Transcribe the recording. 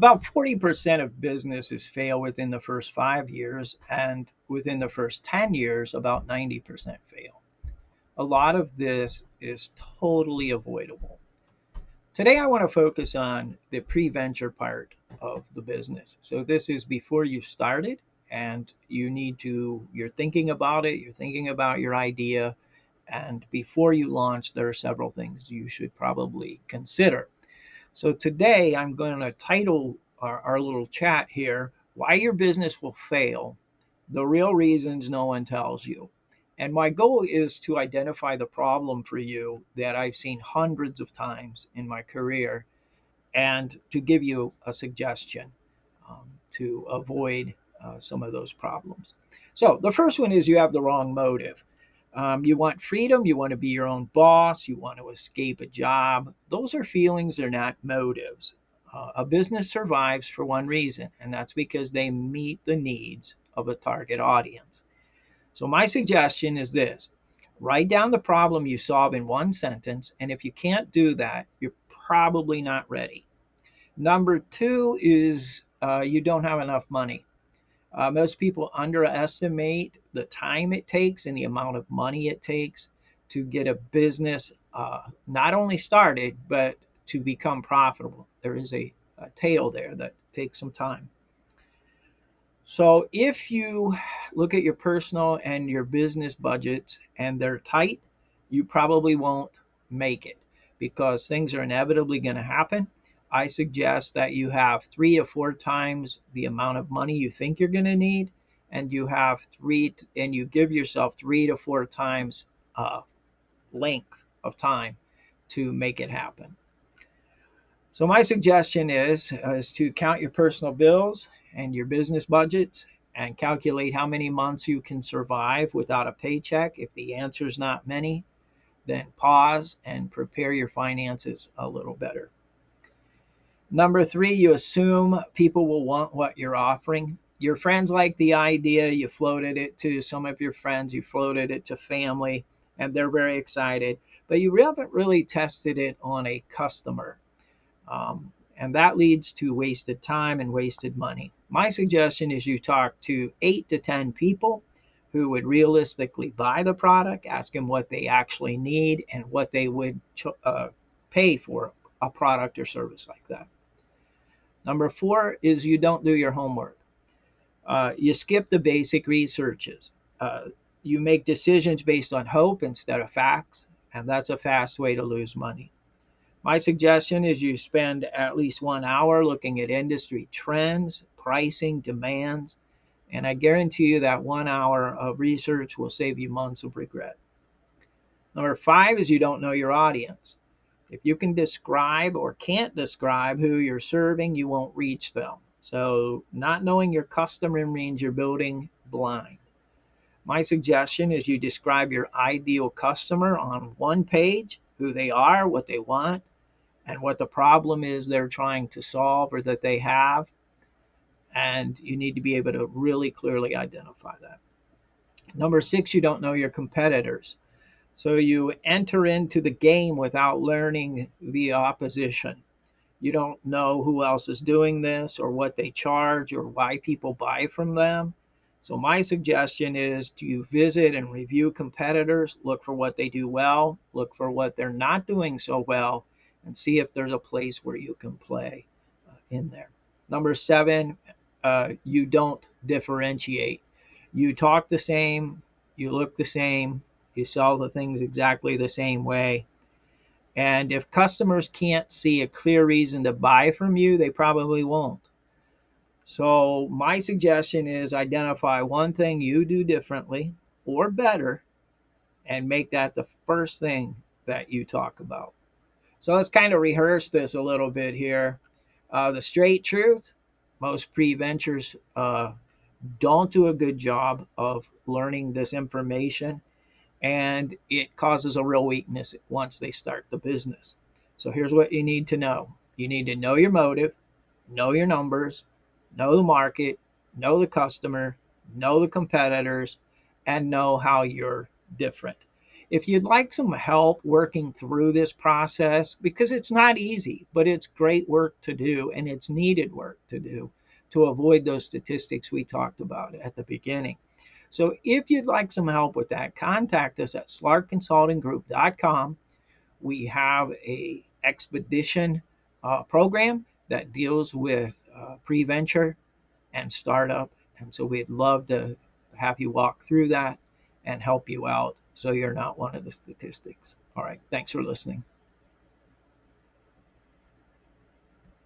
About 40% of businesses fail within the first 5 years, and within the first 10 years, about 90% fail. A lot of this is totally avoidable. Today, I want to focus on the preventure part of the business. So, this is before you started, and you're thinking about it, you're thinking about your idea, and before you launch, there are several things you should probably consider. So today I'm going to title our little chat here, Why Your Business Will Fail, the Real Reasons No One Tells You. And my goal is to identify the problem for you that I've seen hundreds of times in my career and to give you a suggestion to avoid some of those problems. So the first one is you have the wrong motive. You want freedom, you want to be your own boss, you want to escape a job. Those are feelings, they're not motives. A business survives for one reason, and that's because they meet the needs of a target audience. So, my suggestion is this: write down the problem you solve in one sentence, and if you can't do that, you're probably not ready. Number two is you don't have enough money. Most people underestimate the time it takes and the amount of money it takes to get a business not only started, but to become profitable. There is a tail there that takes some time. So if you look at your personal and your business budgets and they're tight, you probably won't make it because things are inevitably going to happen. I suggest that you have 3 to 4 times the amount of money you think you're going to need, and you give yourself 3 to 4 times length of time to make it happen. So my suggestion is to count your personal bills and your business budgets and calculate how many months you can survive without a paycheck. If the answer is not many, then pause and prepare your finances a little better. Number three, you assume people will want what you're offering. Your friends like the idea, you floated it to some of your friends, you floated it to family, and they're very excited, but you haven't really tested it on a customer. And that leads to wasted time and wasted money. My suggestion is you talk to 8 to 10 people who would realistically buy the product, ask them what they actually need and what they would pay for a product or service like that. Number four is you don't do your homework. You skip the basic researches. You make decisions based on hope instead of facts, and that's a fast way to lose money. My suggestion is you spend at least 1 hour looking at industry trends, pricing, demands, and I guarantee you that 1 hour of research will save you months of regret. Number five is you don't know your audience. If you can describe or can't describe who you're serving, you won't reach them. So not knowing your customer means you're building blind. My suggestion is you describe your ideal customer on one page, who they are, what they want, and what the problem is they're trying to solve or that they have. And you need to be able to really clearly identify that. Number six, you don't know your competitors. So you enter into the game without learning the opposition. You don't know who else is doing this or what they charge or why people buy from them. So my suggestion is to visit and review competitors, look for what they do well, look for what they're not doing so well, and see if there's a place where you can play in there. Number seven, you don't differentiate. You talk the same, you look the same, you sell the things exactly the same way. And if customers can't see a clear reason to buy from you, they probably won't. So my suggestion is identify one thing you do differently or better and make that the first thing that you talk about. So let's kind of rehearse this a little bit here. The straight truth, most preventures don't do a good job of learning this information, and it causes a real weakness once they start the business. So here's what you need to know. You need to know your motive, know your numbers, know the market, know the customer, know the competitors, and know how you're different. If you'd like some help working through this process, because it's not easy, but it's great work to do and it's needed work to do to avoid those statistics we talked about at the beginning. So if you'd like some help with that, contact us at slarkconsultinggroup.com. We have a expedition program that deals with preventure and startup. And so we'd love to have you walk through that and help you out so you're not one of the statistics. All right. Thanks for listening.